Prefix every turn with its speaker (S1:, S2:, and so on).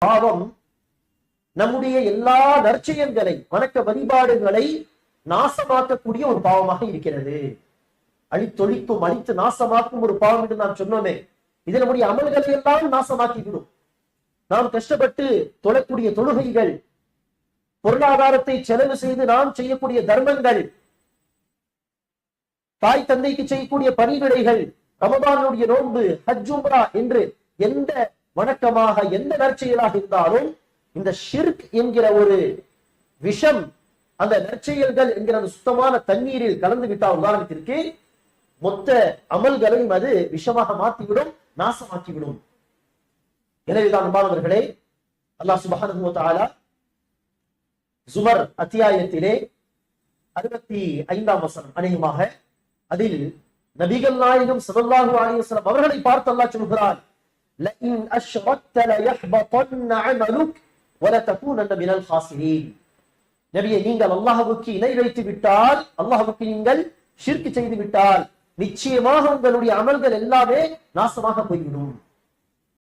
S1: பாவம் நம்முடைய எல்லா நற்செயல்களை வணக்க வழிபாடுகளை நாசமாக்கக்கூடிய ஒரு பாவமாக இருக்கிறது. அழித்தொழிக்கும் அழித்து நாசமாக்கும் ஒரு பாவம் என்று நாம் சொன்னோமே, இது நம்முடைய அமல்களை எல்லாம் நாசமாக்கிவிடும். நாம் கஷ்டப்பட்டு தொழக்கூடிய தொழுகைகள், பொருளாதாரத்தை செலவு செய்து நாம் செய்யக்கூடிய தர்மங்கள், தாய் தந்தைக்கு செய்யக்கூடிய பணிவிடைகள், ரமதானுடைய நோன்பு, ஹஜ் உம்ரா என்று எந்த வணக்கமாக எந்த நற்செயலாக இருந்தாலும் இந்த ஷிர்க் என்கிற ஒரு விஷம் அந்த நற்செயல்கள் என்கிற அந்த சுத்தமான தண்ணீரில் கலந்து விட்டால், உதாரணத்திற்கு மொத்த அமல்களையும் அது விஷமாக மாற்றிவிடும், நாசமாக்கிவிடும். எனவேதான் அன்பானவர்களே, அல்லாஹ் சுப்ஹானஹு வ தஆலா ஜுமர் அத்தியாயத்திலே 65ஆம் வசனம் அநேகமாக, அதில் நபிகள் நாயகம் ஸல்லல்லாஹு அலைஹி வஸல்லம் அவர்களை பார்த்து அல்லாஹ் சொல்கிறார், லஇன் அஷ்ரக்த லயஹ்பதன்ன அமலுக் வலதகூனன்ன மினல் ஹாஸிரீன். நபியே, நீங்கள் அல்லாஹ்வுக்கு இணை வைத்து விட்டால், அல்லாஹ்வுக்கு நீங்கள் ஷிர்க் செய்து விட்டால், நிச்சயமாக உங்களுடைய அமல்கள் எல்லாமே நாசமாக போய்விடும்.